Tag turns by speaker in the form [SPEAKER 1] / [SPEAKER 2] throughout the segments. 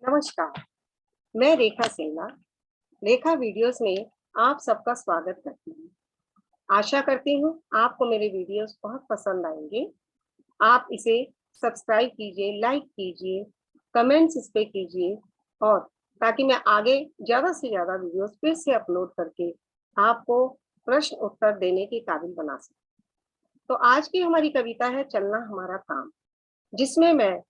[SPEAKER 1] नमस्कार, मैं रेखा सिन्हा, रेखा वीडियोस में आप सबका स्वागत करती हूँ। आशा करती हूँ आपको मेरे वीडियोस बहुत पसंद आएंगे। आप इसे सब्सक्राइब कीजिए, लाइक कीजिए, कमेंट्स इस पे कीजिए और ताकि मैं आगे ज़्यादा से ज़्यादा वीडियोस फिर से अपलोड करके आपको प्रश्न उत्तर देने के काबिल बना सकूँ। तो आज की हमारी कविता है चलना हमारा काम, जिसमें मैं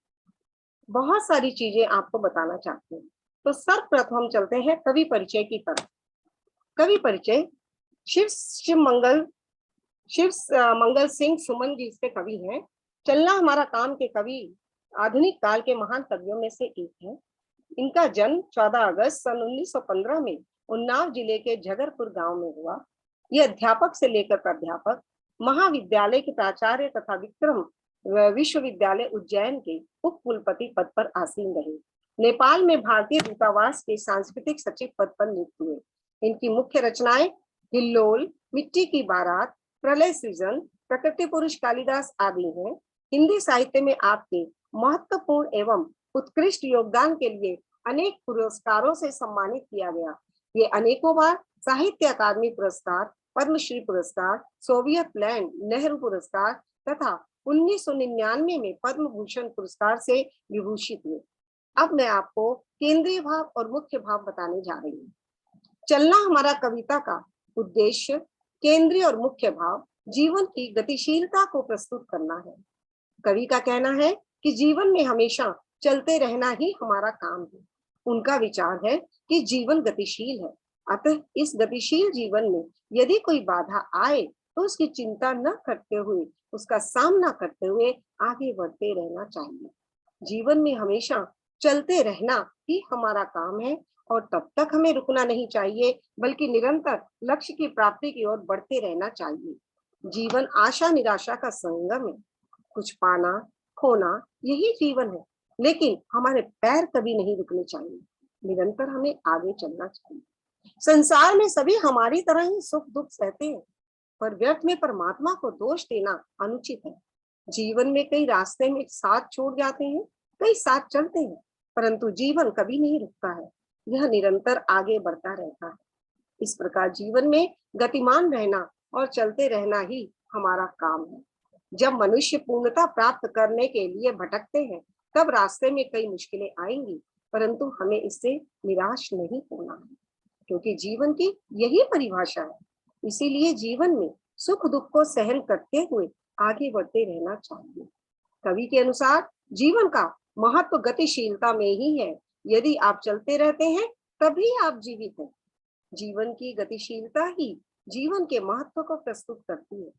[SPEAKER 1] बहुत सारी चीजें आपको बताना चाहती हूँ। तो सर्वप्रथम चलते हैं कवि परिचय की तरफ। कवि परिचय शिव मंगल सिंह सुमन जी इसके कवि हैं। चलना हमारा काम के कवि आधुनिक काल के महान कवियों में से एक है। इनका जन्म 14 अगस्त सन 1915 में उन्नाव जिले के झगरपुर गांव में हुआ। ये अध्यापक से लेकर प्राध्यापक, महाविद्यालय के प्राचार्य तथा विक्रम विश्वविद्यालय उज्जैन के उप कुलपति पद पर आसीन रहे। नेपाल में भारतीय दूतावास के सांस्कृतिक सचिव पद पर नियुक्त हुए। इनकी मुख्य रचनाएं हिल्लोल, मिट्टी की बारात, प्रलय सृजन, प्रकृति पुरुष कालिदास आदि हैं। हिंदी साहित्य में आपके महत्वपूर्ण एवं उत्कृष्ट योगदान के लिए अनेक पुरस्कारों से सम्मानित किया गया। ये अनेकों बार साहित्य अकादमी पुरस्कार, पद्मश्री पुरस्कार, सोवियत लैंड नेहरू पुरस्कार तथा 1999 में पद्म भूषण पुरस्कार से विभूषित हुए। अब मैं आपको केंद्रीय भाव और मुख्य भाव बताने जा रही हूँ। चलना हमारा कविता का उद्देश्य केंद्रीय और मुख्य भाव जीवन की गतिशीलता को प्रस्तुत करना है। कवि का कहना है कि जीवन में हमेशा चलते रहना ही हमारा काम है। उनका विचार है कि जीवन गतिशील है, अतः इस गतिशील जीवन में यदि कोई बाधा आए तो उसकी चिंता न करते हुए, उसका सामना करते हुए आगे बढ़ते रहना चाहिए। जीवन में हमेशा चलते रहना ही हमारा काम है और तब तक हमें रुकना नहीं चाहिए, बल्कि निरंतर लक्ष्य की प्राप्ति की ओर बढ़ते रहना चाहिए। जीवन आशा निराशा का संगम है। कुछ पाना खोना यही जीवन है, लेकिन हमारे पैर कभी नहीं रुकने चाहिए। निरंतर हमें आगे चलना चाहिए। संसार में सभी हमारी तरह ही सुख दुख सहते हैं, पर व्यर्थ में परमात्मा को दोष देना अनुचित है। जीवन में कई रास्ते में साथ छोड़ जाते हैं, कई साथ चलते हैं, परंतु जीवन कभी नहीं रुकता है। यह निरंतर आगे बढ़ता रहता है। इस प्रकार जीवन में गतिमान रहना और चलते रहना ही हमारा काम है। जब मनुष्य पूर्णता प्राप्त करने के लिए भटकते हैं, तब रास्ते में कई मुश्किलें आएंगी, परंतु हमें इससे निराश नहीं होना है, क्योंकि जीवन की यही परिभाषा है। इसीलिए जीवन में सुख दुख को सहन करते हुए आगे बढ़ते रहना चाहिए। कवि के अनुसार जीवन का महत्व गतिशीलता में ही है। यदि आप चलते रहते हैं तभी आप जीवित हैं। जीवन की गतिशीलता ही जीवन के महत्व को प्रस्तुत करती है।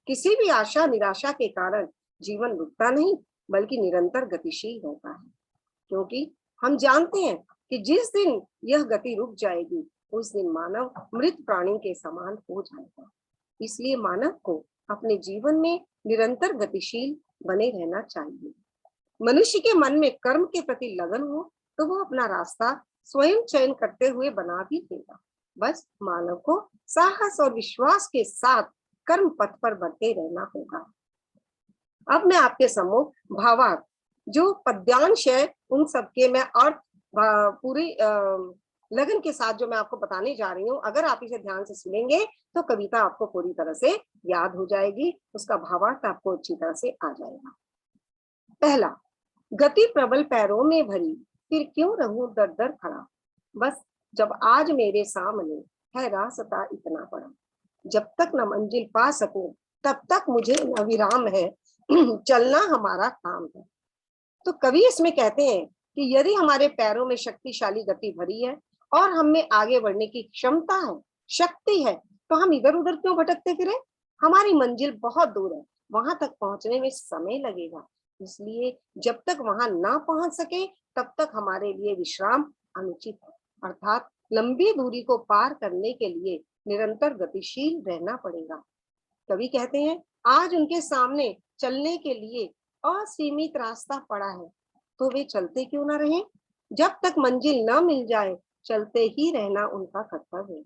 [SPEAKER 1] किसी भी आशा निराशा के कारण जीवन रुकता नहीं, बल्कि निरंतर गतिशील रहता है, क्योंकि हम जानते हैं कि जिस दिन यह गति रुक जाएगी, उस दिन मानव मृत प्राणी के समान हो जाएगा। इसलिए मानव को अपने जीवन में निरंतर गतिशील बने रहना चाहिए। मनुष्य के मन में कर्म के प्रति लगन हो तो वो अपना रास्ता स्वयं चयन करते हुए बना भी देगा। बस मानव को साहस और विश्वास के साथ कर्म पथ पर बढ़ते रहना होगा। अब मैं आपके सम्मुख भावार्थ जो पद्यांश है उन सबके मैं अर्थ पूरी लगन के साथ जो मैं आपको बताने जा रही हूँ, अगर आप इसे ध्यान से सुनेंगे तो कविता आपको पूरी तरह से याद हो जाएगी, उसका भावार्थ आपको अच्छी तरह से आ जाएगा। पहला, गति प्रबल पैरों में भरी, फिर क्यों रहूं दर दर खड़ा। बस जब आज मेरे सामने है रास्ता इतना बड़ा, जब तक न मंजिल पा सकूं तब तक मुझे न विराम है, चलना हमारा काम है। तो कवि इसमें कहते हैं कि यदि हमारे पैरों में शक्तिशाली गति भरी है और हम में आगे बढ़ने की क्षमता है, शक्ति है, तो हम इधर उधर क्यों भटकते फिरे। हमारी मंजिल बहुत दूर है, वहां तक पहुंचने में समय लगेगा। इसलिए जब तक वहां ना पहुंच सके तब तक हमारे लिए विश्राम अनुचित है। अर्थात लंबी दूरी को पार करने के लिए निरंतर गतिशील रहना पड़ेगा। कवि कहते हैं आज उनके सामने चलने के लिए असीमित रास्ता पड़ा है, तो वे चलते क्यों ना रहें। जब तक मंजिल न मिल जाए चलते ही रहना उनका कर्तव्य है।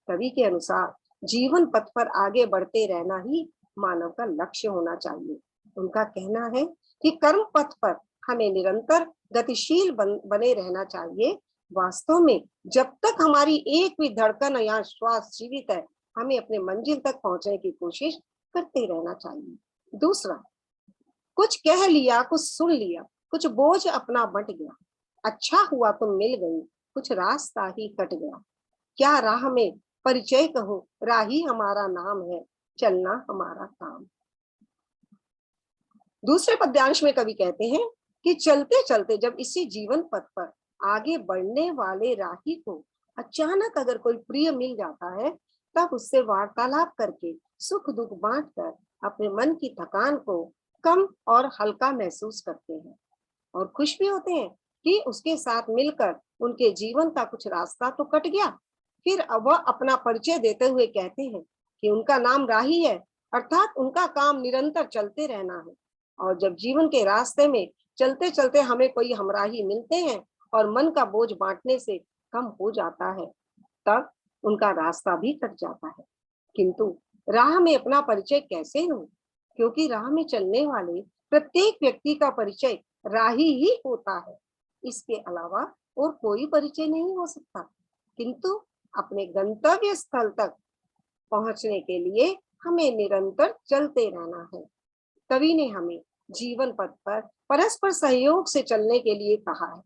[SPEAKER 1] कवि के अनुसार जीवन पथ पर आगे बढ़ते रहना ही मानव का लक्ष्य होना चाहिए। उनका कहना है कि कर्म पथ पर हमें निरंतर गतिशील बने रहना चाहिए। वास्तव में जब तक हमारी एक भी धड़कन या श्वास जीवित है, हमें अपने मंजिल तक पहुंचने की कोशिश करते रहना चाहिए। दूसरा, कुछ कह लिया, कुछ सुन लिया, कुछ बोझ अपना बंट गया, अच्छा हुआ तुम मिल गई, कुछ रास्ता ही कट गया, क्या राह में परिचय कहो, राही हमारा नाम है, चलना हमारा काम। दूसरे पद्यांश में कवि कहते हैं कि चलते चलते जब इसी जीवन पथ पर आगे बढ़ने वाले राही को अचानक अगर कोई प्रिय मिल जाता है, तब उससे वार्तालाप करके सुख दुख बांटकर अपने मन की थकान को कम और हल्का महसूस करते हैं और खुश भी होते हैं कि उसके साथ मिलकर उनके जीवन का कुछ रास्ता तो कट गया। फिर अब वह अपना परिचय देते हुए कहते हैं कि उनका नाम राही है, अर्थात उनका काम निरंतर चलते रहना है। और जब जीवन के रास्ते में चलते चलते हमें कोई हमराही मिलते हैं और मन का बोझ बांटने से कम हो जाता है, तब उनका रास्ता भी कट जाता है। किंतु राह में अपना परिचय कैसे लूं? क्योंकि राह में चलने वाले प्रत्येक व्यक्ति का परिचय राही ही होता है, इसके अलावा और कोई परिचय नहीं हो सकता। किंतु अपने गंतव्य स्थल तक पहुंचने के लिए हमें निरंतर चलते रहना है। कवि ने हमें जीवन पथ पर परस्पर सहयोग से चलने के लिए कहा है।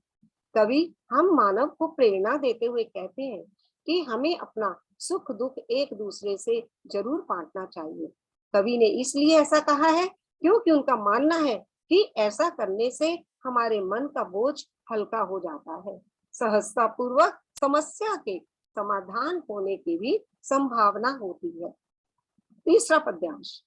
[SPEAKER 1] कवि हम मानव को प्रेरणा देते हुए कहते हैं कि हमें अपना सुख दुख एक दूसरे से जरूर बांटना चाहिए। कवि ने इसलिए ऐसा कहा है क्योंकि उनका मानना है कि ऐसा करने से हमारे मन का बोझ हल्का हो जाता है, सहजता पूर्वक समस्या के समाधान होने की भी संभावना होती है। तीसरा पद्यांश,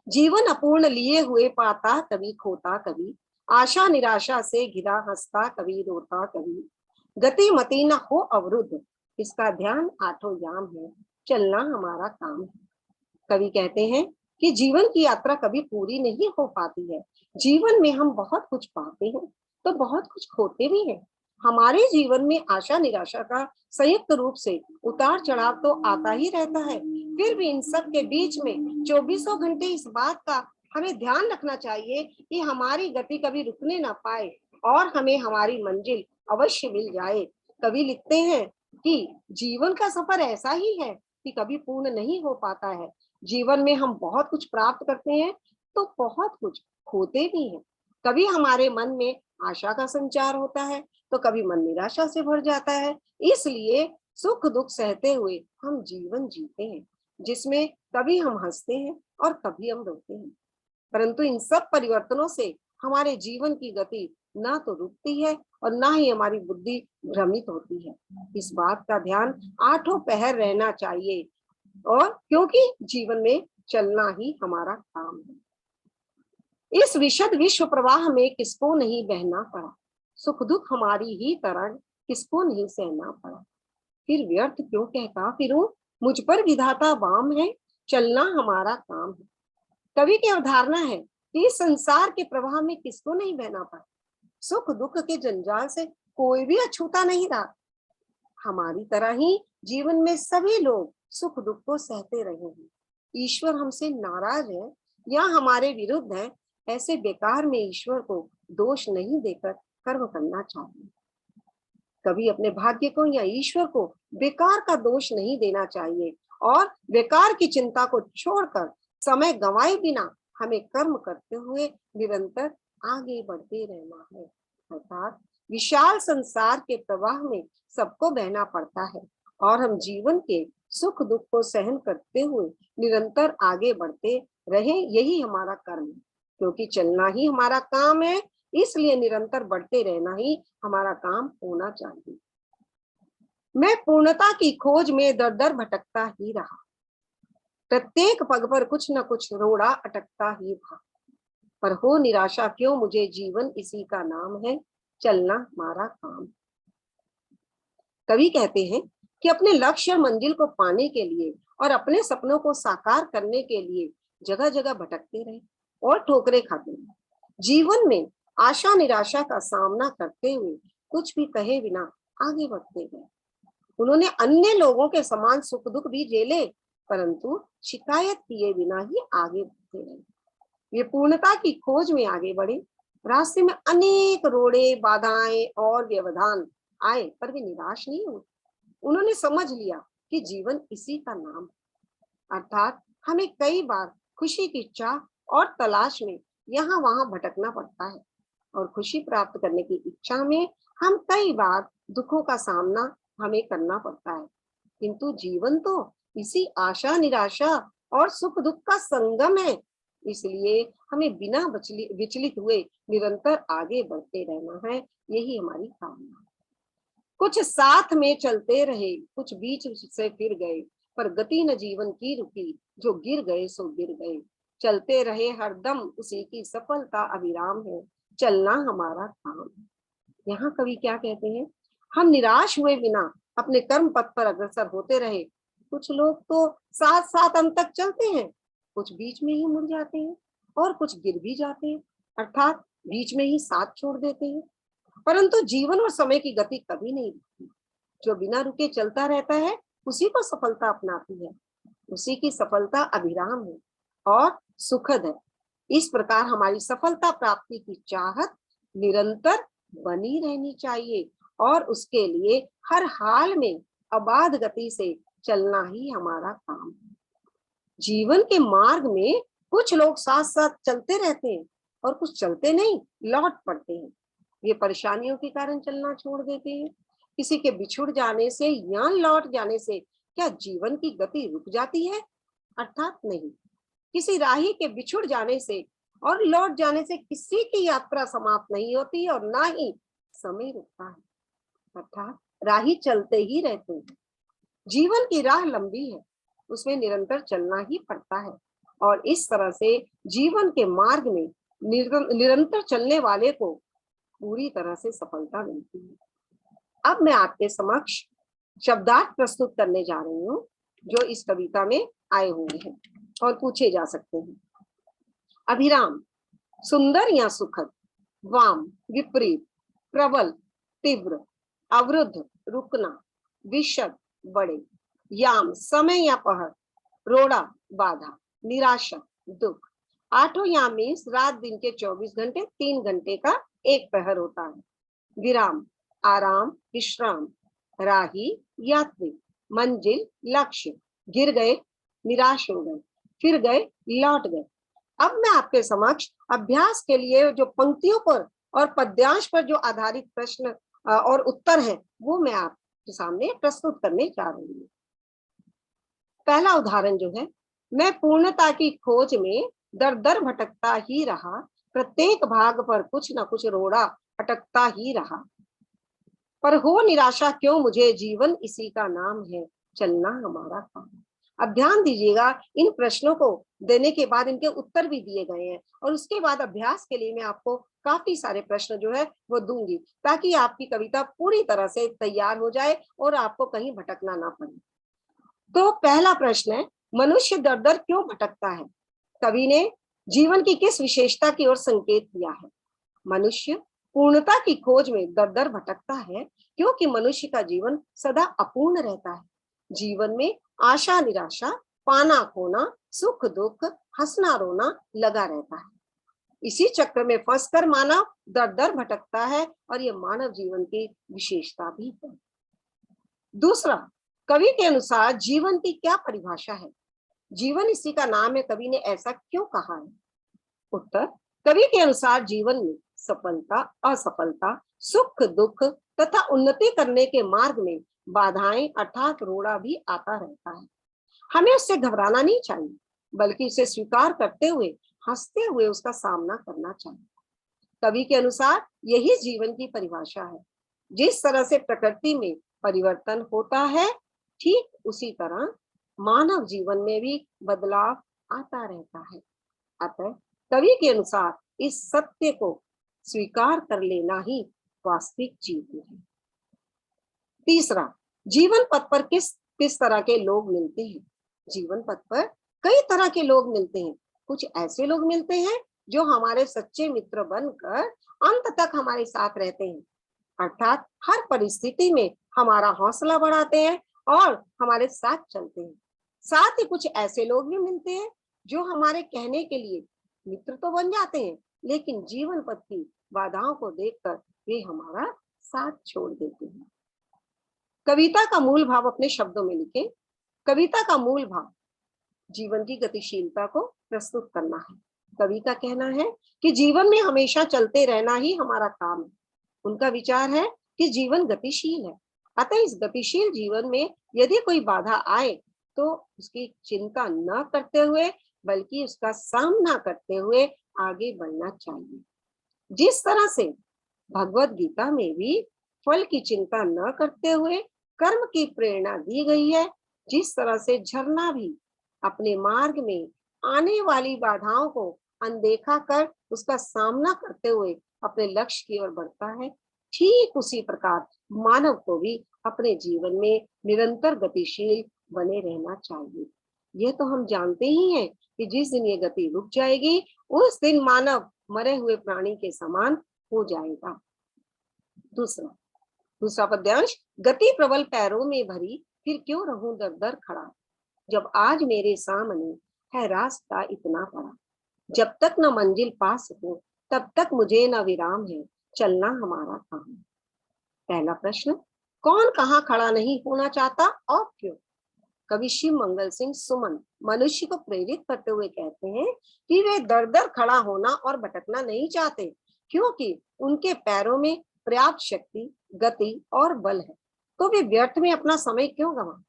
[SPEAKER 1] जीवन अपूर्ण लिए हुए पाता कभी खोता कभी, आशा निराशा से घिरा हंसता कभी रोता कभी, गति मति न हो अवरुद्ध, इसका ध्यान आठों याम है, चलना हमारा काम है। कवि कहते हैं कि जीवन की यात्रा कभी पूरी नहीं हो पाती है। जीवन में हम बहुत कुछ पाते हैं तो बहुत कुछ खोते भी हैं। हमारे जीवन में आशा निराशा का संयुक्त रूप से उतार चढ़ाव तो आता ही रहता है। फिर भी इन सब के बीच में 24 घंटे इस बात का हमें ध्यान रखना चाहिए कि हमारी गति कभी रुकने ना पाए और हमें हमारी मंजिल अवश्य मिल जाए। कवि लिखते हैं कि जीवन का सफर ऐसा ही है कि कभी पूर्ण नहीं हो पाता है। जीवन में हम बहुत कुछ प्राप्त करते हैं तो बहुत कुछ खोते भी हैं। कभी हमारे मन में आशा का संचार होता है तो कभी मन निराशा से भर जाता है। इसलिए सुख दुख सहते हुए हम जीवन जीते हैं, जिसमें कभी हम हंसते हैं और कभी हम रोते हैं। परंतु इन सब परिवर्तनों से हमारे जीवन की गति ना तो रुकती है और ना ही हमारी बुद्धि भ्रमित होती है। इस बात का ध्यान आठों पहर रहना चाहिए, और क्योंकि जीवन में चलना ही हमारा काम है। इस विशद विश्व प्रवाह में किसको नहीं बहना पड़ा, सुख दुख हमारी ही तरह किसको नहीं सहना पड़ा, फिर व्यर्थ क्यों कहता फिरूं, मुझ पर विधाता वाम है, चलना हमारा काम है। कवि की अवधारणा है कि इस संसार के प्रवाह में किसको नहीं बहना पड़ा, सुख दुख के जंजाल से कोई भी अछूता नहीं रहा। हमारी तरह ही जीवन में सभी लोग सुख दुख को सहते रहे हैं। ईश्वर हमसे नाराज है या हमारे विरुद्ध है, ऐसे बेकार में ईश्वर को दोष नहीं देकर कर्म करना चाहिए। कभी अपने भाग्य को या ईश्वर को बेकार का दोष नहीं देना चाहिए और बेकार की चिंता को छोड़कर समय गंवाए बिना हमें कर्म करते हुए निरंतर आगे बढ़ते रहना है। अर्थात विशाल संसार के प्रवाह में सबको बहना पड़ता है और हम जीवन के सुख दुख को सहन करते हुए निरंतर आगे बढ़ते रहे, यही हमारा कर्म है। क्योंकि चलना ही हमारा काम है, इसलिए निरंतर बढ़ते रहना ही हमारा काम होना चाहिए। मैं पूर्णता की खोज में दर दर भटकता ही रहा, प्रत्येक पग पर कुछ न कुछ रोड़ा अटकता ही था, पर हो निराशा क्यों, मुझे जीवन इसी का नाम है, चलना हमारा काम। कवि कहते हैं कि अपने लक्ष्य और मंजिल को पाने के लिए और अपने सपनों को साकार करने के लिए जगह जगह भटकते रहे और ठोकरें खाते रहे। जीवन में आशा निराशा का सामना करते हुए कुछ भी कहे बिना आगे बढ़ते गए। उन्होंने अन्य लोगों के समान सुख दुख भी झेले, परंतु शिकायत किए बिना ही आगे बढ़ते रहे। वे पूर्णता की खोज में आगे बढ़े, रास्ते में अनेक रोड़े, बाधाएं और व्यवधान आए, पर वे निराश नहीं हुए। उन्होंने समझ लिया कि जीवन इसी का नाम है। अर्थात हमें कई बार खुशी की चाह और तलाश में यहाँ वहां भटकना पड़ता है, और खुशी प्राप्त करने की इच्छा में हम कई बार दुखों का सामना हमें करना पड़ता है। किंतु जीवन तो इसी आशा निराशा और सुख दुख का संगम है। इसलिए हमें बिना विचलित हुए निरंतर आगे बढ़ते रहना है। यही हमारी कामना है। कुछ साथ में चलते रहे, कुछ बीच से फिर गए, पर गति न जीवन की रुकी, जो गिर गए सो गिर गए। चलते रहे हरदम, उसी की सफलता अविराम है, चलना हमारा काम है। यहाँ कवि क्या कहते हैं, हम निराश हुए बिना अपने कर्म पथ पर अग्रसर होते रहे। कुछ लोग तो साथ साथ अंत तक चलते हैं, कुछ बीच में ही मुड़ जाते हैं और कुछ गिर भी जाते हैं, अर्थात बीच में ही साथ छोड़ देते हैं। परंतु जीवन और समय की गति कभी नहीं रुकती। जो बिना रुके चलता रहता है, उसी को सफलता अपनाती है। उसी की सफलता अभिराम है और सुखद है। इस प्रकार हमारी सफलता प्राप्ति की चाहत निरंतर बनी रहनी चाहिए, और उसके लिए हर हाल में अबाध गति से चलना ही हमारा काम है। जीवन के मार्ग में कुछ लोग साथ साथ चलते रहते हैं और कुछ चलते नहीं, लौट पड़ते हैं। ये परेशानियों के कारण चलना छोड़ देते हैं। किसी के बिछुड़ जाने से या लौट जाने से क्या जीवन की गति रुक जाती है? अर्थात नहीं। किसी राही के बिछुड़ जाने से और लौट जाने से किसी की यात्रा समाप्त नहीं होती और ना ही समय रुकता है। अर्थात राही चलते ही रहते हैं। जीवन की राह लंबी है, उसमें निरंतर चलना ही पड़ता है, और इस तरह से जीवन के मार्ग में निरंतर चलने वाले को पूरी तरह से सफलता मिलती है। अब मैं आपके समक्ष शब्दार्थ प्रस्तुत करने जा रही हूँ, जो इस कविता में आए हुए हैं और पूछे जा सकते हैं। अभिराम, सुंदर या सुखद। वाम, विपरीत, प्रबल, तीव्र, अवरुद्ध, रुकना, विशद, बड़े। याम, समय या पहर। रोड़ा, बाधा, निराशा, दुख। आठों याम मीन्स रात दिन के 24 घंटे 3 घंटे का एक पहर होता है। विराम, आराम, विश्राम। राही, यात्री। मंजिल, लक्ष्य। गिर गए, निराश हो गए, फिर गए, लौट गए। अब मैं आपके समक्ष अभ्यास के लिए जो पंक्तियों पर और पद्यांश पर जो आधारित प्रश्न और उत्तर है, वो मैं आपके सामने प्रस्तुत करने जा रही हूँ। पहला उदाहरण जो है, मैं पूर्णता की खोज में दर दर भटकता ही रहा, प्रत्येक भाग पर कुछ ना कुछ रोड़ा अटकता ही रहा, पर हो निराशा क्यों मुझे, जीवन इसी का नाम है, चलना हमारा काम। अब ध्यान दीजिएगा, इन प्रश्नों को देने के बाद इनके उत्तर भी दिए गए हैं, और उसके बाद अभ्यास के लिए मैं आपको काफी सारे प्रश्न जो है वो दूंगी, ताकि आपकी कविता पूरी तरह से तैयार हो जाए और आपको कहीं भटकना ना पड़े। तो पहला प्रश्न है, मनुष्य दर दर क्यों भटकता है? कवि ने जीवन की किस विशेषता की ओर संकेत किया है? मनुष्य पूर्णता की खोज में दर दर भटकता है क्योंकि मनुष्य का जीवन सदा अपूर्ण रहता है। जीवन में आशा निराशा, पाना खोना, सुख दुख, हंसना रोना लगा रहता है। इसी चक्र में फंसकर मानव दर दर भटकता है, और यह मानव जीवन की विशेषता भी है। दूसरा, कवि के अनुसार जीवन की क्या परिभाषा है? जीवन इसी का नाम है, कवि ने ऐसा क्यों कहा है? उत्तर, कवि के अनुसार जीवन में सफलता असफलता, सुख दुख तथा उन्नति करने के मार्ग में बाधाएं अर्थात रोड़ा भी आता रहता है। हमें उससे घबराना नहीं चाहिए, बल्कि उसे स्वीकार करते हुए हंसते हुए उसका सामना करना चाहिए। कवि के अनुसार यही जीवन की परिभाषा है। जिस तरह से प्रकृति में परिवर्तन होता है, ठीक उसी तरह मानव जीवन में भी बदलाव आता रहता है। अतः कवि के अनुसार इस सत्य को स्वीकार कर लेना ही वास्तविक जीवन है। तीसरा, जीवन पथ पर किस किस तरह के लोग मिलते हैं? जीवन पथ पर कई तरह के लोग मिलते हैं। कुछ ऐसे लोग मिलते हैं जो हमारे सच्चे मित्र बनकर अंत तक हमारे साथ रहते हैं, अर्थात हर परिस्थिति में हमारा हौसला बढ़ाते हैं और हमारे साथ चलते हैं। साथ ही कुछ ऐसे लोग भी मिलते हैं जो हमारे कहने के लिए मित्र तो बन जाते हैं, लेकिन जीवन पथ की बाधाओं को देखकर वे हमारा साथ छोड़ देते हैं। कविता का मूल भाव अपने शब्दों में लिखें। कविता का मूल भाव जीवन की गतिशीलता को प्रस्तुत करना है। कवि का कहना है कि जीवन में हमेशा चलते रहना ही हमारा काम है। उनका विचार है कि जीवन गतिशील है, अतः इस गतिशील जीवन में यदि कोई बाधा आए तो उसकी चिंता न करते हुए बल्कि उसका सामना करते हुए आगे बढ़ना चाहिए। जिस तरह से भगवत गीता में भी फल की चिंता न करते हुए कर्म की प्रेरणा दी गई है, जिस तरह से झरना भी अपने मार्ग में आने वाली बाधाओं को अनदेखा कर उसका सामना करते हुए अपने लक्ष्य की ओर बढ़ता है, ठीक उसी प्रकार मानव को भी अपने जीवन में निरंतर गतिशील बने रहना चाहिए। यह तो हम जानते ही हैं कि जिस दिन ये गति रुक जाएगी उस दिन मानव मरे हुए प्राणी के समान हो जाएगा। दूसरा दूसरा पद्यांश, गति प्रबल पैरों में भरी फिर क्यों रहूं दर दर खड़ा, जब आज मेरे सामने है रास्ता इतना बड़ा, जब तक न मंजिल पा सकूं तब तक मुझे न विराम है, चलना हमारा काम। पहला प्रश्न, कौन कहाँ खड़ा नहीं होना चाहता और क्यों? कवि शिव मंगल सिंह सुमन मनुष्य को प्रेरित करते हुए कहते हैं कि वे दर दर खड़ा होना और भटकना नहीं चाहते, क्योंकि उनके पैरों में पर्याप्त शक्ति, गति और बल है, तो वे व्यर्थ में अपना समय क्यों गवाएं?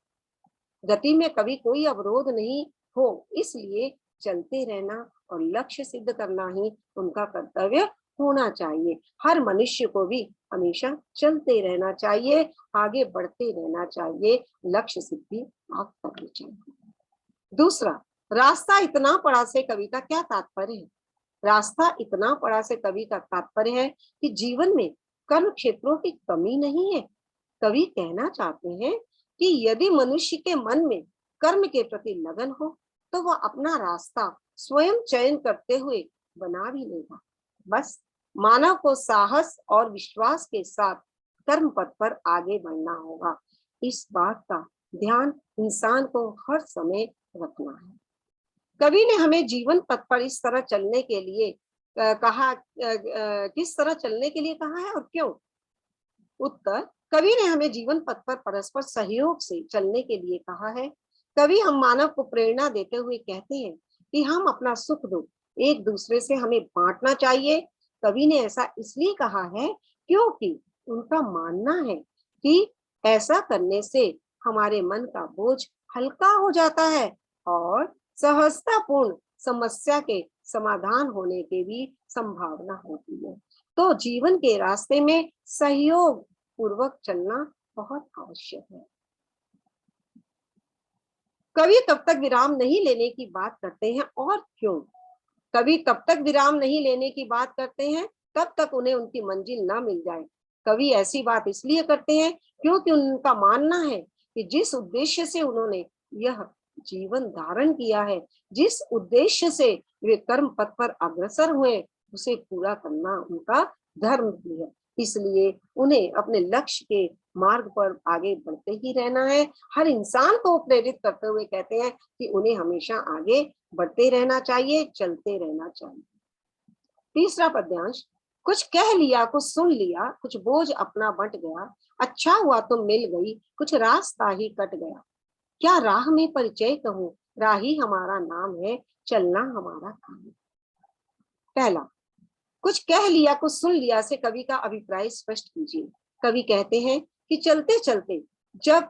[SPEAKER 1] गति में कभी कोई अवरोध नहीं हो, इसलिए चलते रहना और लक्ष्य सिद्ध करना ही उनका कर्तव्य होना चाहिए। हर मनुष्य को भी हमेशा चलते रहना चाहिए, आगे बढ़ते रहना चाहिए, लक्ष्य सिद्धि आप करनी चाहिए। दूसरा, रास्ता इतना पड़ा से कवि का क्या तात्पर्य है? रास्ता इतना पड़ा से कवि का तात्पर्य है कि जीवन में कर्म क्षेत्रों की कमी नहीं है। कवि कहना चाहते हैं कि यदि मनुष्य के मन में कर्म के प्रति लगन हो तो वह अपना रास्ता स्वयं चयन करते हुए बना भी लेगा। बस मानव को साहस और विश्वास के साथ कर्म पथ पर आगे बढ़ना होगा। इस बात का ध्यान इंसान को हर समय रखना है। कवि ने हमें जीवन पथ पर इस तरह चलने के लिए कहा, किस तरह चलने के लिए कहा है और क्यों? उत्तर, कवि ने हमें जीवन पथ पर परस्पर सहयोग से चलने के लिए कहा है। कवि हम मानव को प्रेरणा देते हुए कहते हैं कि हम अपना सुख दुख एक दूसरे से हमें बांटना चाहिए। कवि ने ऐसा इसलिए कहा है क्योंकि उनका मानना है कि ऐसा करने से हमारे मन का बोझ हल्का हो जाता है और सहजतापूर्ण समस्या के समाधान होने की भी संभावना होती है। तो जीवन के रास्ते में सहयोग पूर्वक चलना बहुत आवश्यक है। कवि तब तक विराम नहीं लेने की बात करते हैं और क्यों? कवि तब तक विराम नहीं लेने की बात करते हैं तब तक उन्हें उनकी मंजिल ना मिल जाए। कवि ऐसी बात इसलिए करते हैं क्योंकि उनका मानना है कि जिस उद्देश्य से उन्होंने यह जीवन धारण किया है, जिस उद्देश्य से वे कर्म पथ पर अग्रसर हुए, उसे पूरा करना उनका धर्म भी है। इसलिए उन्हें अपने लक्ष्य के मार्ग पर आगे बढ़ते ही रहना है। हर इंसान को प्रेरित करते हुए कहते हैं कि उन्हें हमेशा आगे बढ़ते रहना चाहिए, चलते रहना चाहिए। तीसरा पद्यांश, कुछ कह लिया कुछ सुन लिया, कुछ बोझ अपना बंट गया, अच्छा हुआ तुम मिल गई, कुछ रास्ता ही कट गया, क्या राह में परिचय कहूं, राही हमारा नाम है, चलना हमारा काम है। पहला, कुछ कह लिया कुछ सुन लिया से कवि का अभिप्राय स्पष्ट कीजिए। कवि कहते हैं कि चलते चलते जब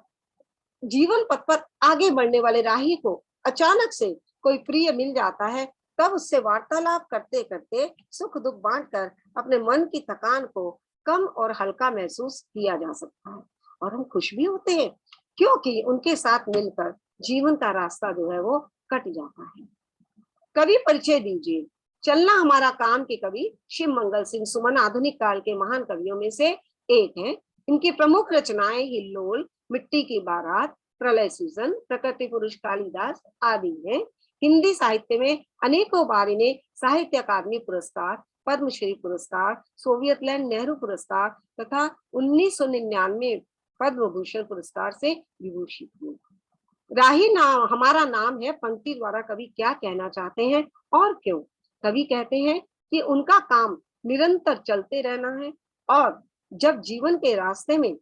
[SPEAKER 1] जीवन पथ पर आगे बढ़ने वाले राही को अचानक से कोई प्रिय मिल जाता है, तब उससे वार्तालाप करते करते सुख दुख बांटकर अपने मन की थकान को कम और हल्का महसूस किया जा सकता है और हम खुश भी होते हैं क्योंकि उनके साथ मिलकर जीवन का रास्ता जो है वो कट जाता है। कवि परिचय दीजिए। चलना हमारा काम के कवि शिव मंगल सिंह सुमन आधुनिक काल के महान कवियों में से एक हैं। इनकी प्रमुख रचनाएं हिल्लोल, मिट्टी की बारात, प्रलय सूजन, प्रकृति पुरुष कालिदास आदि हैं। हिंदी साहित्य में अनेकों बार इन्हें साहित्य अकादमी पुरस्कार, पद्मश्री पुरस्कार, सोवियत लैंड नेहरू पुरस्कार तथा 1999 पद्म भूषण पुरस्कार से विभूषित हुए। राही नाम हमारा नाम है पंक्ति द्वारा कवि क्या कहना चाहते हैं और क्यों? कवि कहते हैं कि उनका काम निरंतर चलते रहना है, और जब जीवन के रास्ते में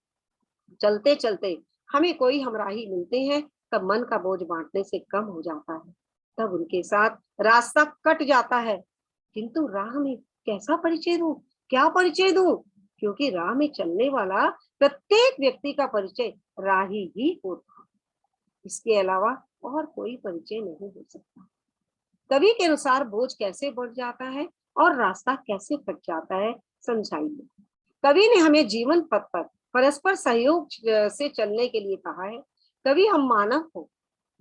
[SPEAKER 1] चलते चलते हमें कोई हमराही मिलते हैं, तब मन का बोझ बांटने से कम हो जाता है, तब उनके साथ रास्ता कट जाता है। किंतु राह में कैसा परिचय दूं, क्या परिचय दूं? क्योंकि राह में चलने वाला प्रत्येक व्यक्ति का परिचय राही ही होता है, इसके अलावा और कोई परिचय नहीं हो सकता। कवि के अनुसार बोझ कैसे बढ़ जाता है और रास्ता कैसे कट जाता है, समझाइए। कवि ने हमें जीवन पथ पर परस्पर सहयोग से चलने के लिए कहा है। कवि हम मानव को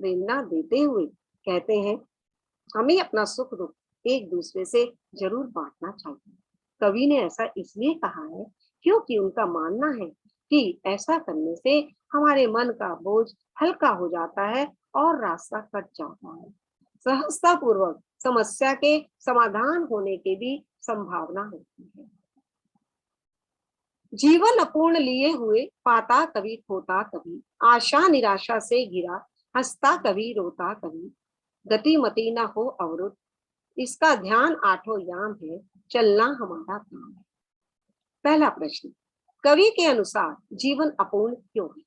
[SPEAKER 1] प्रेरणा देते हुए कहते हैं, हमें अपना सुख दुख एक दूसरे से जरूर बांटना चाहिए। कवि ने ऐसा इसलिए कहा है क्योंकि उनका मानना है कि ऐसा करने से हमारे मन का बोझ हल्का हो जाता है और रास्ता कट जाता है। सहजता पूर्वक समस्या के समाधान होने की भी संभावना होती है। जीवन अपूर्ण लिए हुए पाता कभी खोता कभी, आशा निराशा से घिरा हंसता कभी रोता कभी, गति मति न हो अवरुद्ध, इसका ध्यान आठों याम है, चलना हमारा काम है। पहला प्रश्न, कवि के अनुसार जीवन अपूर्ण क्यों है?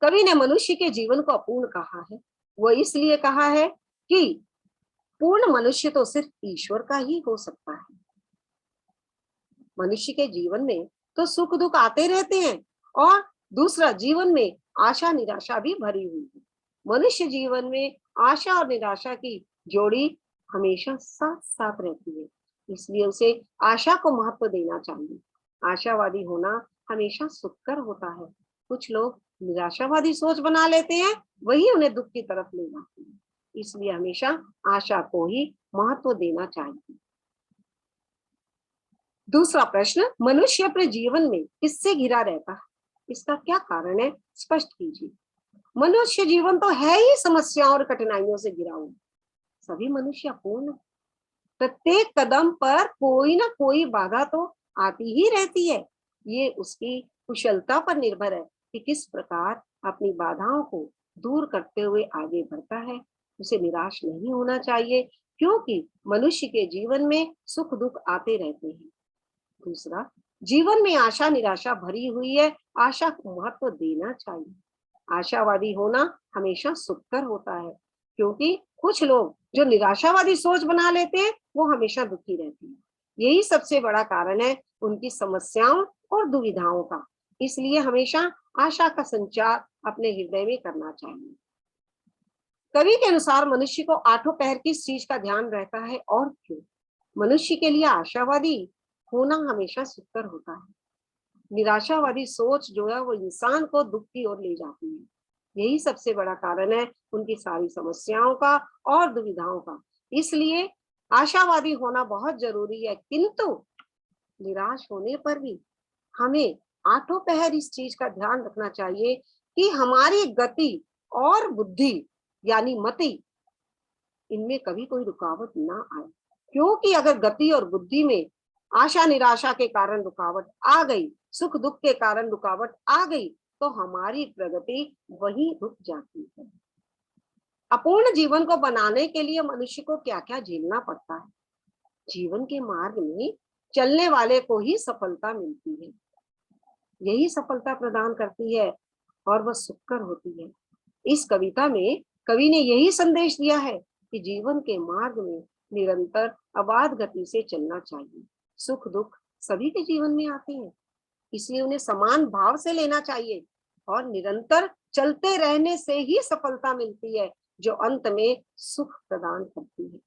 [SPEAKER 1] कवि ने मनुष्य के जीवन को अपूर्ण कहा है। वह इसलिए कहा है कि पूर्ण मनुष्य तो सिर्फ ईश्वर का ही हो सकता है। मनुष्य के जीवन में तो सुख दुख आते रहते हैं, और दूसरा, जीवन में आशा निराशा भी भरी हुई है। मनुष्य जीवन में आशा और निराशा की जोड़ी हमेशा साथ साथ रहती है, इसलिए उसे आशा को महत्व देना चाहिए। आशावादी होना हमेशा सुखकर होता है। कुछ लोग निराशावादी सोच बना लेते हैं, वही उन्हें दुख की तरफ ले जाती है, इसलिए हमेशा आशा को ही महत्व देना चाहिए। दूसरा प्रश्न, मनुष्य अपने जीवन में किससे घिरा रहता है, इसका क्या कारण है, स्पष्ट कीजिए। मनुष्य जीवन तो है ही समस्याओं और कठिनाइयों से घिरा हुआ। सभी मनुष्य अपूर्ण, प्रत्येक कदम पर कोई ना कोई बाधा तो आती ही रहती है। ये उसकी कुशलता पर निर्भर है कि किस प्रकार अपनी बाधाओं को दूर करते हुए आगे बढ़ता है। उसे निराश नहीं होना चाहिए, क्योंकि मनुष्य के जीवन में सुख दुख आते रहते हैं। दूसरा, जीवन में आशा निराशा भरी हुई है, आशा को महत्व देना चाहिए। आशावादी होना हमेशा सुखकर होता है, क्योंकि कुछ लोग जो निराशावादी सोच बना लेते हैं, वो हमेशा दुखी रहते हैं। यही सबसे बड़ा कारण है उनकी समस्याओं और दुविधाओं का। इसलिए हमेशा आशा का संचार अपने हृदय में करना चाहिए। कवि के अनुसार मनुष्य को आठों पहर किस चीज का ध्यान रहता है और क्यों? मनुष्य के लिए आशावादी होना हमेशा सुखकर होता है। निराशावादी सोच जो है वो इंसान को दुख की ओर ले जाती है। यही सबसे बड़ा कारण है उनकी सारी समस्याओं का और दुविधाओं का। इसलिए आशावादी होना बहुत जरूरी है, किंतु निराश होने पर भी हमें आठों पहर इस चीज का ध्यान रखना चाहिए कि हमारी गति और बुद्धि यानी मति, इनमें कभी कोई रुकावट ना आए। क्योंकि अगर गति और बुद्धि में आशा निराशा के कारण रुकावट आ गई, सुख दुख के कारण रुकावट आ गई, तो हमारी प्रगति वहीं रुक जाती है। अपूर्ण जीवन को बनाने के लिए मनुष्य को क्या क्या झेलना पड़ता है? जीवन के मार्ग में चलने वाले को ही सफलता मिलती है, यही सफलता प्रदान करती है और वह सुखकर होती है। इस कविता में कवि ने यही संदेश दिया है कि जीवन के मार्ग में निरंतर अबाध गति से चलना चाहिए। सुख दुख सभी के जीवन में आते हैं, इसलिए उन्हें समान भाव से लेना चाहिए, और निरंतर चलते रहने से ही सफलता मिलती है, जो अंत में सुख प्रदान करती है।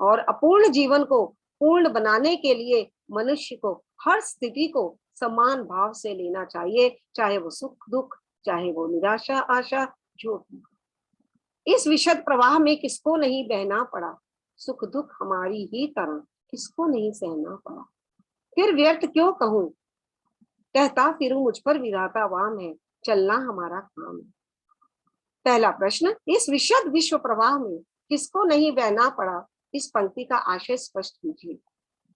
[SPEAKER 1] और अपूर्ण जीवन को पूर्ण बनाने के लिए मनुष्य को हर स्थिति को समान भाव से लेना चाहिए, चाहे वो सुख दुख, चाहे वो निराशा आशा, जो भी। इस विशद प्रवाह में किसको नहीं बहना पड़ा, सुख दुख हमारी ही तरह किसको नहीं सहना पड़ा। फिर व्यर्थ क्यों कहूं, कहता फिरूं मुझ पर विधाता वाम है, चलना हमारा काम है। पहला प्रश्न, इस विशद विश्व प्रवाह में किसको नहीं बहना पड़ा, इस पंक्ति का आशय स्पष्ट कीजिए।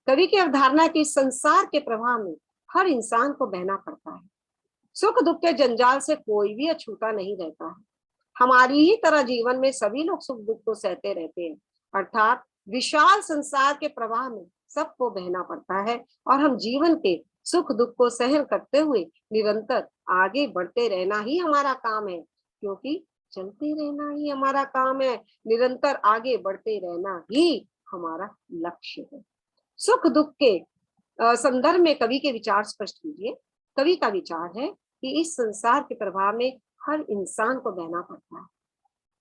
[SPEAKER 1] कवि की अवधारणा की संसार के प्रवाह में हर इंसान को बहना पड़ता है। सुख दुख के जंजाल से कोई भी अछूता नहीं रहता है। हमारी ही तरह जीवन में सभी लोग सुख दुख को सहते रहते हैं, अर्थात विशाल संसार के प्रवाह में सबको बहना पड़ता है और हम जीवन के सुख दुख को सहन करते हुए निरंतर आगे बढ़ते रहना ही हमारा काम है, क्योंकि चलते रहना ही हमारा काम है, निरंतर आगे बढ़ते रहना ही हमारा लक्ष्य है। सुख दुख के संदर्भ में कवि के विचार स्पष्ट कीजिए। कवि का विचार है कि इस संसार के प्रभाव में हर इंसान को बहना पड़ता है।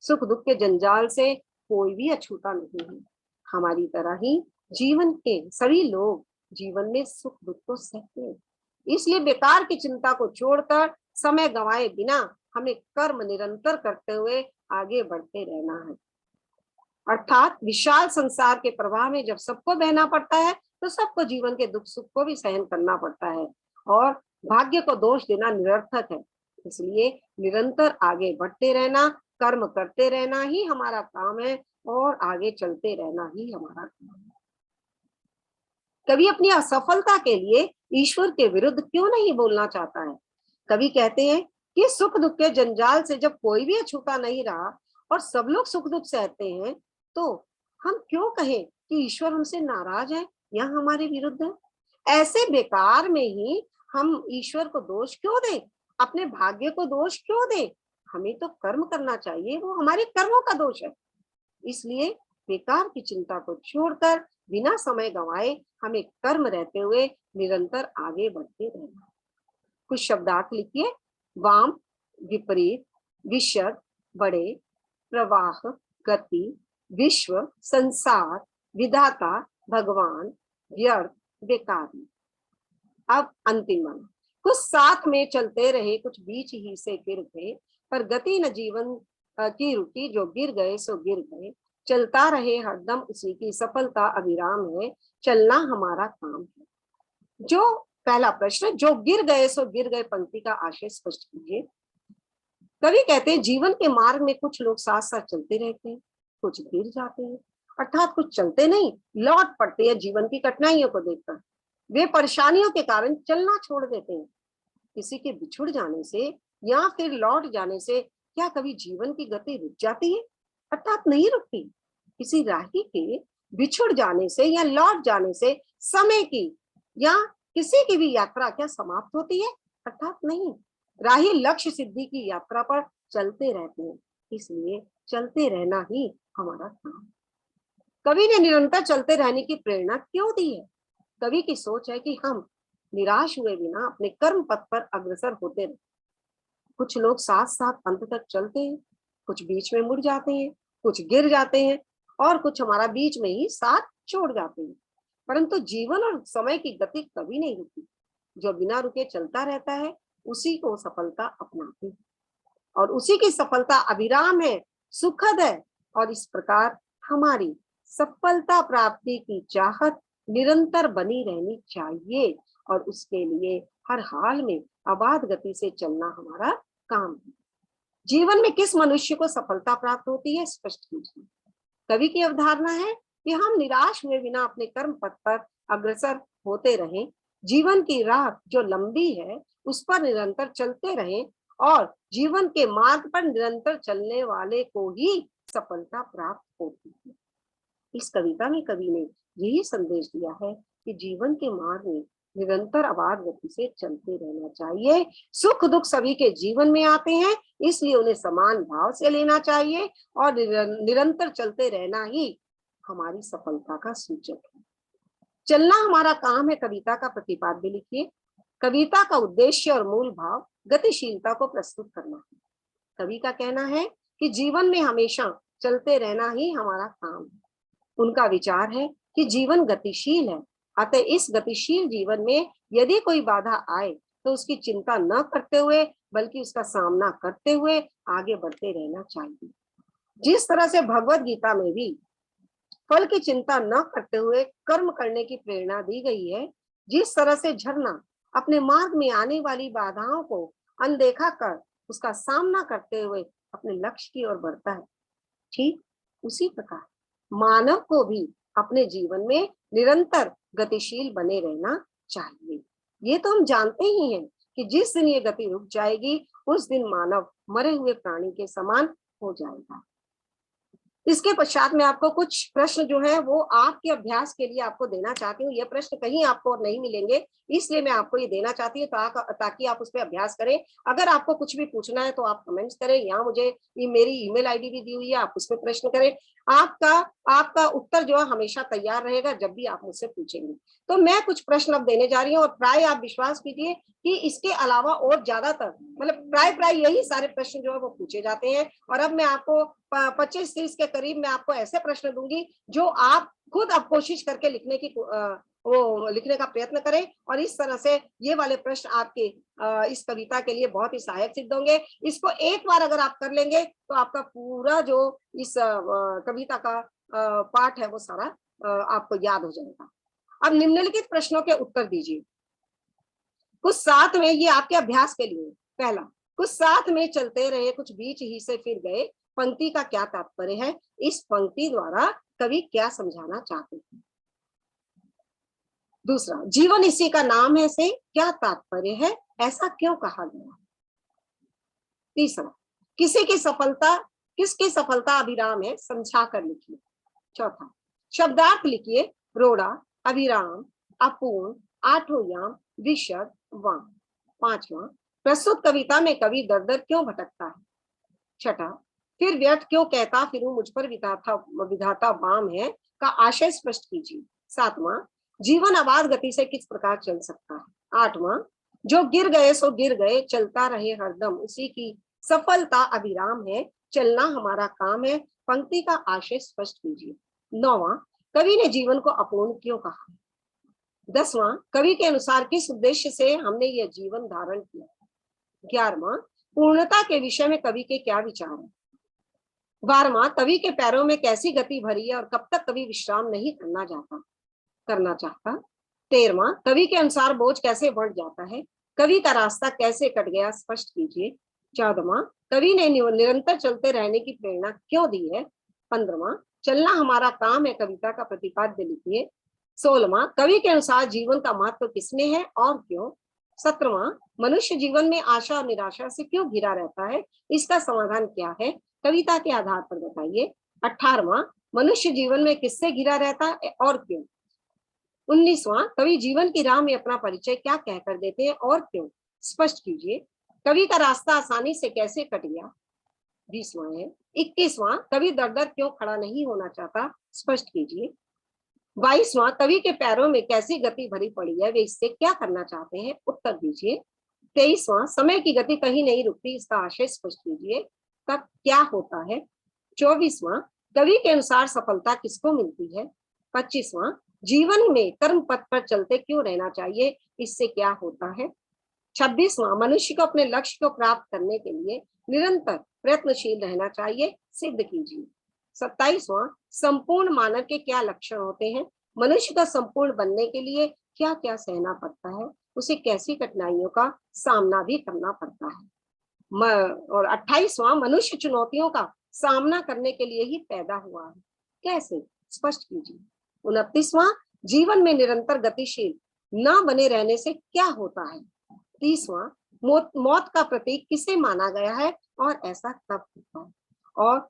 [SPEAKER 1] सुख दुख के जंजाल से कोई भी अछूता नहीं है। हमारी तरह ही जीवन के सभी लोग जीवन में सुख दुख को सहते हैं। इसलिए बेकार की चिंता को छोड़कर समय गंवाए बिना हमें कर्म निरंतर करते हुए आगे बढ़ते रहना है। अर्थात विशाल संसार के प्रवाह में जब सबको बहना पड़ता है तो सबको जीवन के दुख सुख को भी सहन करना पड़ता है और भाग्य को दोष देना निरर्थक है। इसलिए निरंतर आगे बढ़ते रहना, कर्म करते रहना ही हमारा काम है और आगे चलते रहना ही हमारा काम है। कवि अपनी असफलता के लिए ईश्वर के विरुद्ध क्यों नहीं बोलना चाहता है। कवि कहते हैं कि सुख दुख के जंजाल से जब कोई भी अछूता नहीं रहा और सब लोग सुख दुख सहते हैं, तो हम क्यों कहें कि ईश्वर हमसे नाराज है या हमारे विरुद्ध है। ऐसे बेकार में ही हम ईश्वर को दोष क्यों दें, अपने भाग्य को दोष क्यों दें। हमें तो कर्म करना चाहिए, वो हमारे कर्मों का दोष है। इसलिए बेकार की चिंता को छोड़कर बिना समय गंवाए हमें कर्म रहते हुए निरंतर आगे बढ़ते रहना। कुछ शब्दार्थ लिखिए। वाम, विपरीत, विशद, बड़े, प्रवाह, गति, विश्व, संसार, विधाता, भगवान, व्यर्थ, बेकारी। अब अंतिम मन। कुछ साथ में चलते रहे, कुछ बीच ही से गिर गए, पर गति न जीवन की रुकी, जो गिर गए सो गिर गए। चलता रहे हरदम उसी की, सफलता अविराम है, चलना हमारा काम है। जो पहला प्रश्न, जो गिर गए सो गिर गए, पंक्ति का आशय स्पष्ट कीजिए। कवि कहते हैं जीवन के मार्ग में कुछ लोग साथ साथ चलते रहते हैं, कुछ गिर जाते हैं, अर्थात कुछ चलते नहीं, लौट पड़ते हैं जीवन की कठिनाइयों को देखकर। वे परेशानियों के कारण चलना छोड़ देते हैं। किसी के बिछुड़ जाने से या फिर लौट जाने से क्या कभी जीवन की गति रुक जाती है? अर्थात नहीं रुकती। किसी राही के बिछुड़ जाने से या लौट जाने से समय की या किसी की भी यात्रा क्या समाप्त होती है? अर्थात नहीं। राही लक्ष्य सिद्धि की यात्रा पर चलते रहते हैं, इसलिए चलते रहना ही हमारा काम। कवि ने निरंतर चलते रहने की प्रेरणा क्यों दी है? कवि की सोच है कि हम निराश हुए बिना अपने कर्म पथ पर अग्रसर होते रहे। कुछ लोग साथ साथ अंत तक चलते हैं, कुछ बीच में मुड़ जाते हैं, कुछ गिर जाते हैं और कुछ हमारा बीच में ही साथ छोड़ जाते हैं। परंतु जीवन और समय की गति कभी नहीं रुकती। जो बिना रुके चलता रहता है उसी को सफलता अपनाती है और उसी की सफलता अविराम है, सुखद है। और इस प्रकार हमारी सफलता प्राप्ति की चाहत निरंतर बनी रहनी चाहिए और उसके लिए हर हाल में अबाध गति से चलना हमारा काम है। जीवन में किस मनुष्य को सफलता प्राप्त होती है, स्पष्ट कीजिए। कवि की अवधारणा है कि हम निराश हुए बिना अपने कर्म पथ पर अग्रसर होते रहें, जीवन की राह जो लंबी है उस पर निरंतर चलते रहें और जीवन के मार्ग पर निरंतर चलने वाले को ही सफलता प्राप्त होती है। इस कविता में कवि ने यही संदेश दिया है कि जीवन के मार्ग में निरंतर अबाध गति से चलते रहना चाहिए। सुख दुख सभी के जीवन में आते हैं, इसलिए उन्हें समान भाव से लेना चाहिए और निरंतर चलते रहना ही हमारी सफलता का सूचक है। चलना हमारा काम है, कविता का प्रतिपाद्य लिखिए। कविता का उद्देश्य और मूल भाव गतिशीलता को प्रस्तुत करना है। कवि का कहना है कि जीवन में हमेशा चलते रहना ही हमारा काम है। उनका विचार है कि जीवन गतिशील है, अतः इस गतिशील जीवन में यदि कोई बाधा आए तो उसकी चिंता न करते हुए बल्कि उसका सामना करते हुए आगे बढ़ते रहना चाहिए। जिस तरह से भगवत गीता में भी फल की चिंता न करते हुए कर्म करने की प्रेरणा दी गई है, जिस तरह से झरना अपने मार्ग में आने वाली बाधाओं को अनदेखा कर उसका सामना करते हुए अपने लक्ष्य की ओर बढ़ता है, ठीक उसी प्रकार मानव को भी अपने जीवन में निरंतर गतिशील बने रहना चाहिए। ये तो हम जानते ही हैं कि जिस दिन ये गति रुक जाएगी उस दिन मानव मरे हुए प्राणी के समान हो जाएगा। इसके पश्चात मैं आपको कुछ प्रश्न जो है वो आपके अभ्यास के लिए आपको देना चाहती हूँ। ये प्रश्न कहीं आपको और नहीं मिलेंगे, इसलिए मैं आपको ये देना चाहती हूँ ताकि आप उस पर अभ्यास करें। अगर आपको कुछ भी पूछना है तो आप कमेंट्स करें, यहाँ मुझे मेरी ईमेल आईडी भी दी हुई है, आप उसमें प्रश्न करें। आपका आपका उत्तर जो है हमेशा तैयार रहेगा जब भी आप मुझसे पूछेंगे। तो मैं कुछ प्रश्न अब देने जा रही हूँ और प्राय आप विश्वास कीजिए कि इसके अलावा और ज्यादातर मतलब प्राय यही सारे प्रश्न जो है वो पूछे जाते हैं। और अब मैं आपको 25-30 के करीब मैं आपको ऐसे प्रश्न दूंगी जो आप खुद अब कोशिश करके लिखने का प्रयत्न करें, और इस तरह से ये वाले प्रश्न आपके इस कविता के लिए बहुत ही सहायक सिद्ध होंगे। इसको एक बार अगर आप कर लेंगे तो आपका पूरा जो इस कविता का पाठ है वो सारा आपको याद हो जाएगा। अब निम्नलिखित प्रश्नों के उत्तर दीजिए। कुछ साथ में, ये आपके अभ्यास के लिए। पहला, कुछ साथ में चलते रहे, कुछ बीच ही से फिर गए, पंक्ति का क्या तात्पर्य है? इस पंक्ति द्वारा कवि क्या समझाना चाहते हैं? दूसरा, जीवन इसी का नाम है से क्या तात्पर्य है? ऐसा क्यों कहा गया? तीसरा, किसकी सफलता अभिराम है? समझा कर लिखिए। चौथा, शब्दार्थ लिखिए। रोड़ा, अभिराम, अपूर्ण, आठों याम, विशद, वाम। पांचवा, प्रस्तुत कविता में कवि दर दर क्यों भटकता है? छठा, फिर व्यर्थ क्यों कहता फिरूं मुझ पर विधाता वाम है का आशय स्पष्ट कीजिए। सातवां, जीवन आबाद गति से किस प्रकार चल सकता है? आठवां, जो गिर गए सो गिर गए, चलता रहे हरदम, उसी की सफलता अभिराम है, चलना हमारा काम है, पंक्ति का आशय स्पष्ट कीजिए। नौवां, कवि ने जीवन को अपूर्ण क्यों कहा? 10वां, कवि के अनुसार किस उद्देश्य से हमने यह जीवन धारण किया? 11वां, पूर्णता के विषय में कवि के क्या विचार है? 12वां, कवि के पैरों में कैसी गति भरी है और कब तक कवि विश्राम नहीं करना चाहता? 13वां, कवि के अनुसार बोझ कैसे बढ़ जाता है? कवि का रास्ता कैसे कट गया, स्पष्ट कीजिए। 14वां, कवि ने निरंतर चलते रहने की प्रेरणा क्यों दी है? 15वां, चलना हमारा काम है, कविता का प्रतिपाद्य लिखिए। 16वां, कवि के अनुसार जीवन का महत्व किसमें है और क्यों? 17वां, मनुष्य जीवन में आशा और निराशा से क्यों घिरा रहता है? इसका समाधान क्या है? कविता के आधार पर बताइए। 18वां, मनुष्य जीवन में किससे घिरा रहता है और क्यों? 19वां, कवि जीवन की राह में अपना परिचय क्या कहकर देते हैं और क्यों? स्पष्ट कीजिए। कवि का रास्ता आसानी से कैसे कट गया? 20वां है। 21वां, कवि दर दर क्यों खड़ा नहीं होना चाहता? स्पष्ट कीजिए। 22वां, कवि के पैरों में कैसी गति भरी पड़ी है, वे इससे क्या करना चाहते हैं? उत्तर दीजिए। 23वां, समय की गति कहीं नहीं रुकती, इसका आशय स्पष्ट कीजिए, तब क्या होता है? 24वां, कवि के अनुसार सफलता किसको मिलती है? 25वां, जीवन में कर्म पथ पर चलते क्यों रहना चाहिए, इससे क्या होता है? 26वां, मनुष्य को अपने लक्ष्य को प्राप्त करने के लिए निरंतर प्रयत्नशील रहना चाहिए, सिद्ध कीजिए। 27वां, संपूर्ण मानव के क्या लक्षण होते हैं? मनुष्य का संपूर्ण बनने के लिए क्या क्या सहना पड़ता है, उसे कैसी कठिनाइयों का सामना भी करना पड़ता है। और 28वां, मनुष्य चुनौतियों का सामना करने के लिए ही पैदा हुआ है, कैसे? स्पष्ट कीजिए। 29वां, जीवन में निरंतर गतिशील न बने रहने से क्या होता है? 30वां, मौत का प्रतीक किसे माना गया है और ऐसा कब होता है? और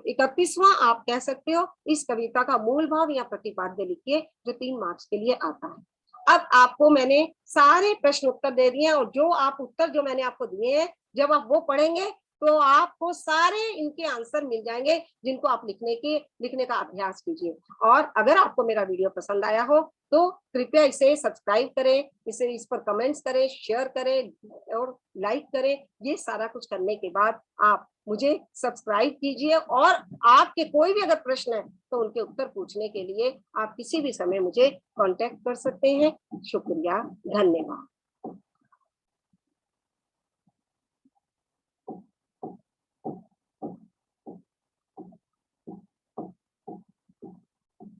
[SPEAKER 1] 31वां, आप कह सकते हो इस कविता का मूल भाव या प्रतिपाद्य लिखिए, जो 3 मार्क्स के लिए आता है। अब आपको मैंने सारे प्रश्न उत्तर दे दिए, और जो आप उत्तर जो मैंने आपको दिए हैं, जब आप वो पढ़ेंगे तो आपको सारे इनके आंसर मिल जाएंगे, जिनको आप लिखने का अभ्यास कीजिए। और अगर आपको मेरा वीडियो पसंद आया हो तो कृपया इसे सब्सक्राइब करें, इस पर कमेंट्स करें, शेयर करें और लाइक करें। ये सारा कुछ करने के बाद आप मुझे सब्सक्राइब कीजिए, और आपके कोई भी अगर प्रश्न है तो उनके उत्तर पूछने के लिए आप किसी भी समय मुझे कांटेक्ट कर सकते हैं। शुक्रिया, धन्यवाद।